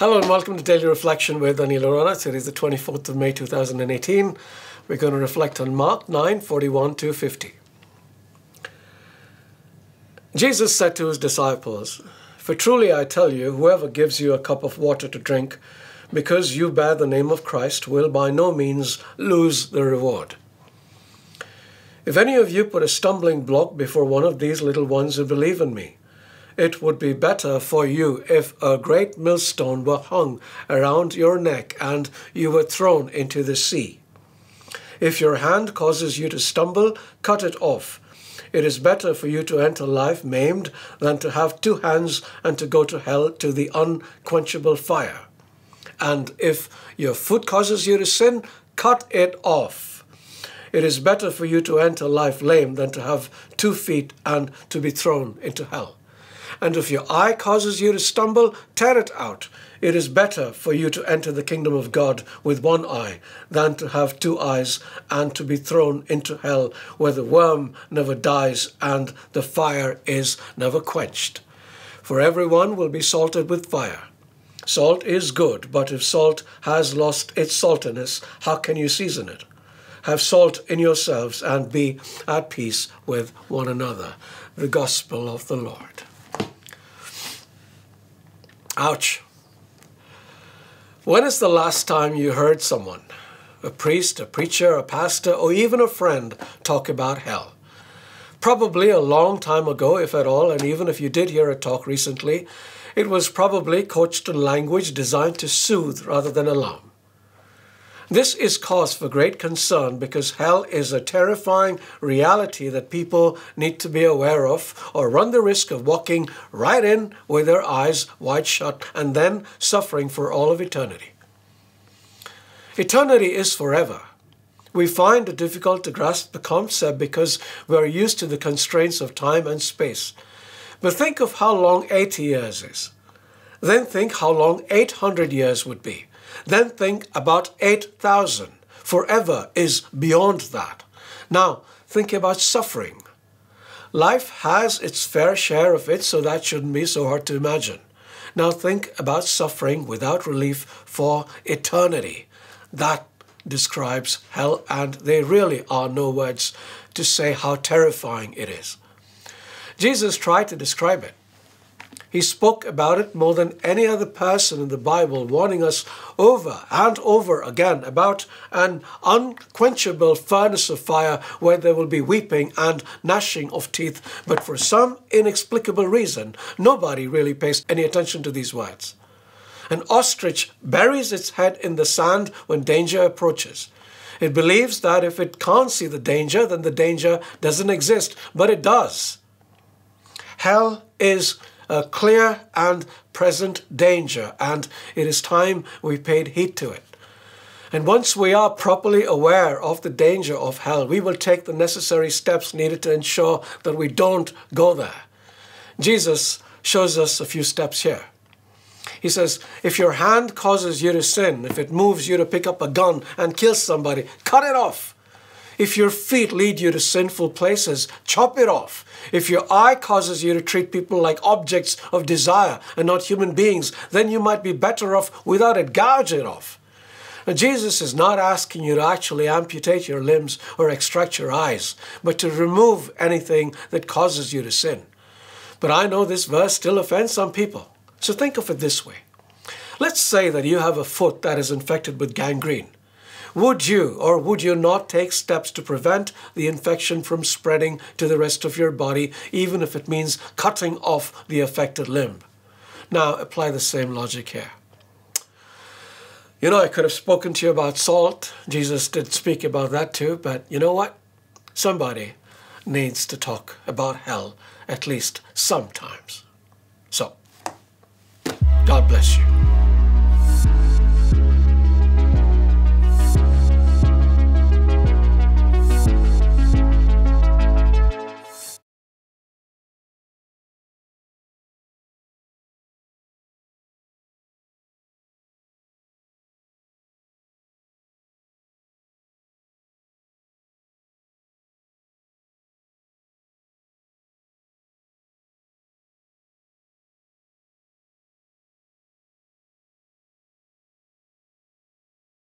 Hello and welcome to Daily Reflection with Aneel Aranha. Today is the 24th of May 2018. We're going to reflect on Mark 9:41-50. Jesus said to his disciples, "For truly I tell you, whoever gives you a cup of water to drink, because you bear the name of Christ, will by no means lose the reward. If any of you put a stumbling block before one of these little ones who believe in me, it would be better for you if a great millstone were hung around your neck and you were thrown into the sea. If your hand causes you to stumble, cut it off. It is better for you to enter life maimed than to have two hands and to go to hell, to the unquenchable fire. And if your foot causes you to sin, cut it off. It is better for you to enter life lame than to have 2 feet and to be thrown into hell. And if your eye causes you to stumble, tear it out. It is better for you to enter the kingdom of God with 1 eye than to have 2 eyes and to be thrown into hell, where the worm never dies and the fire is never quenched. For everyone will be salted with fire. Salt is good, but if salt has lost its saltiness, how can you season it? Have salt in yourselves and be at peace with one another." The Gospel of the Lord. Ouch. When is the last time you heard someone, a priest, a preacher, a pastor, or even a friend, talk about hell? Probably a long time ago, if at all, and even if you did hear a talk recently, it was probably couched in language designed to soothe rather than alarm. This is cause for great concern because hell is a terrifying reality that people need to be aware of, or run the risk of walking right in with their eyes wide shut and then suffering for all of eternity. Eternity is forever. We find it difficult to grasp the concept because we are used to the constraints of time and space. But think of how long 80 years is. Then think how long 800 years would be. Then think about 8,000. Forever is beyond that. Now, think about suffering. Life has its fair share of it, so that shouldn't be so hard to imagine. Now think about suffering without relief for eternity. That describes hell, and there really are no words to say how terrifying it is. Jesus tried to describe it. He spoke about it more than any other person in the Bible, warning us over and over again about an unquenchable furnace of fire where there will be weeping and gnashing of teeth. But for some inexplicable reason, nobody really pays any attention to these words. An ostrich buries its head in the sand when danger approaches. It believes that if it can't see the danger, then the danger doesn't exist, but it does. Hell is a clear and present danger, and it is time we paid heed to it. And once we are properly aware of the danger of hell, we will take the necessary steps needed to ensure that we don't go there. Jesus shows us a few steps here. He says, if your hand causes you to sin, if it moves you to pick up a gun and kill somebody, cut it off. If your feet lead you to sinful places, chop it off. If your eye causes you to treat people like objects of desire and not human beings, then you might be better off without it. Gouge it off. Now, Jesus is not asking you to actually amputate your limbs or extract your eyes, but to remove anything that causes you to sin. But I know this verse still offends some people. So think of it this way. Let's say that you have a foot that is infected with gangrene. Would you or would you not take steps to prevent the infection from spreading to the rest of your body, even if it means cutting off the affected limb? Now, apply the same logic here. You know, I could have spoken to you about salt. Jesus did speak about that too, but you know what? Somebody needs to talk about hell, at least sometimes. So, God bless you.